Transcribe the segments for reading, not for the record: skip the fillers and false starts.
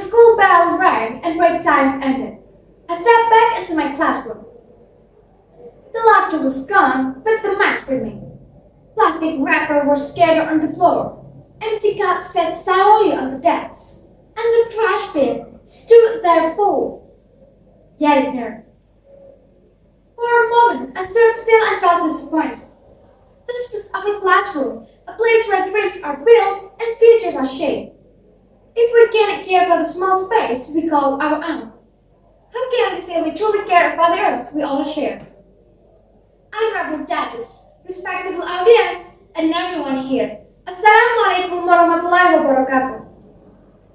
school bell rang and break time ended, I stepped back into my classroom. The laughter was gone, but the mask remained. Plastic wrappers were scattered on the floor. Empty cups sat silently on the desk, and the trash bin stood there full, yet ignored. For a moment, I stood still and felt disappointed. This was our classroom, a place where dreams are built and futures are shaped. If we cannot care for the small space we call our own, how can we say we truly care about the earth we all share? Honorable judges, respectable audience, and everyone here, Assalamualaikum warahmatullahi wabarakatuh.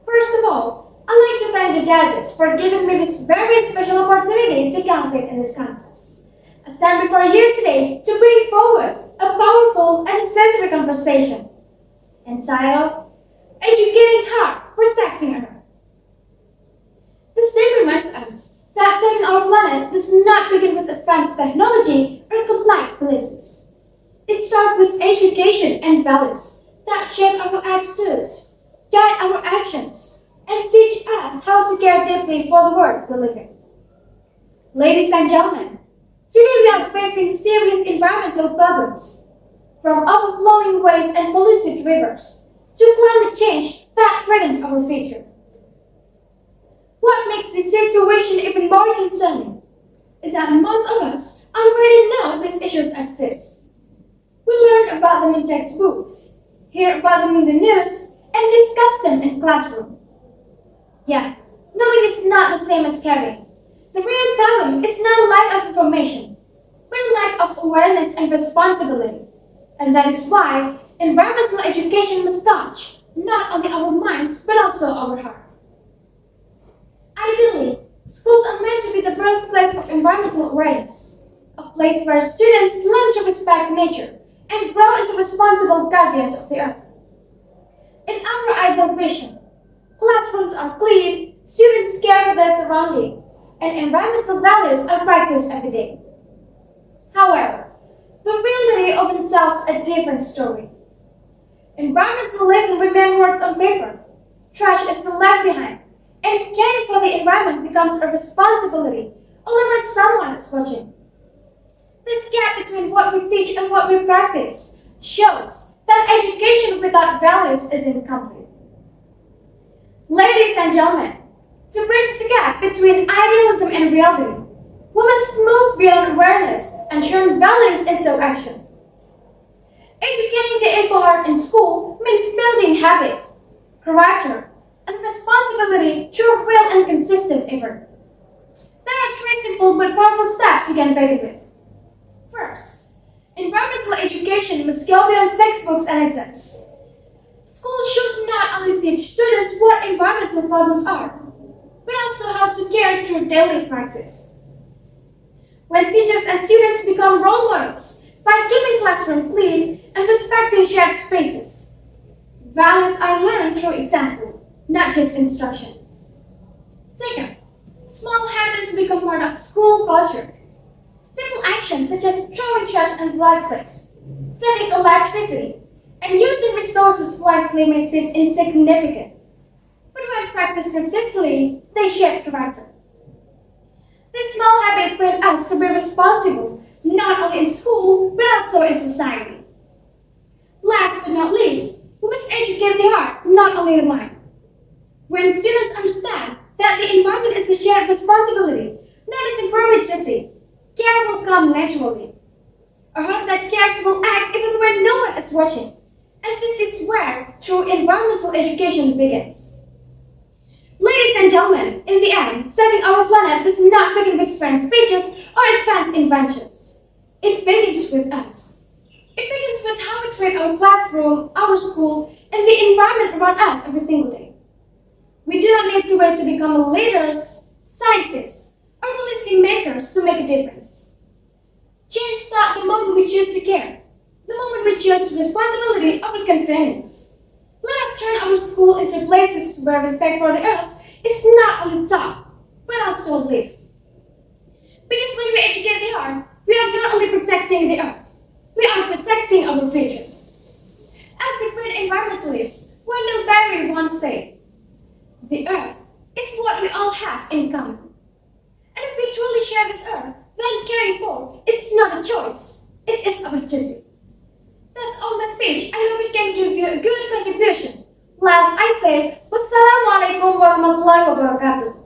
First of all, I'd like to thank the judges for giving me this very special opportunity to compete in this contest. I stand before you today to bring forward a powerful and sensitive conversation entitled Educating Heart, Protecting Earth. This day reminds us that saving our planet does not begin with advanced technology or complex policies. It starts with education and values that shape our attitudes, guide our actions, and teach us how to care deeply for the world we live in. Ladies and gentlemen, today we are facing serious environmental problems, from overflowing waste and polluted rivers to climate change that threatens our future. What makes this situation even more concerning is that most of us already know these issues exist. We learn about them in textbooks, hear about them in the news, and discuss them in classroom. Yeah, knowing is not the same as caring. The real problem is not a lack of information, but a lack of awareness and responsibility. And that is why environmental education must touch not only our minds, but also our heart. Ideally, schools are meant to be the birthplace of environmental awareness, a place where students learn to respect nature and grow into responsible guardians of the earth. In our ideal vision, classrooms are clean, students care for their surroundings, and environmental values are practiced every day. However, the reality often tells a different story. Environmentalism remains words on paper, trash is left behind, and caring for the environment becomes a responsibility only when someone is watching. This gap between what we teach and what we practice shows that education without values is incomplete. Ladies and gentlemen, to bridge the gap between idealism and reality, we must move beyond awareness and turn values into action. Educating the eco heart in school means building habit, character, and responsibility through real and consistent effort. There are three simple but powerful steps you can begin with. First, environmental education must go beyond textbooks and exams. Schools should not only teach students what environmental problems are, but also how to care through daily practice. When teachers and students become role models by keeping classrooms clean and respecting shared spaces, values are learned through example, not just instruction. Second, small habits become part of school culture. Simple actions such as throwing trash in the right place, saving electricity, and using resources wisely may seem insignificant, but when practiced consistently, they shape character. This small habit trains us to be responsible, not only in school, but also in society. Last but not least, we must educate the heart, not only the mind. When students understand that the environment is a shared responsibility, not a temporary duty, care will come naturally. A heart that cares will act even when no one is watching. And this is where true environmental education begins. Ladies and gentlemen, in the end, saving our planet does not begin with grand speeches or advanced inventions. It begins with us. It begins with how we treat our classroom, our school, and the environment around us every single day. We do not need to wait to become leaders, scientists, or policy makers to make a difference. Change starts the moment we choose to care, the moment we choose responsibility over convenience. Let us turn our school into places where respect for the earth is not only taught, but also lived. Because when we educate the heart, we are not only protecting the earth, we are protecting our future. As the great environmentalist Wendell Berry once said, "The earth It's what we all have in common. And if we truly share this earth, then caring for, it's not a choice. It is our duty. That's all my speech. I hope it can give you a good contribution. Last, I say, Wassalamualaikum warahmatullahi wabarakatuh.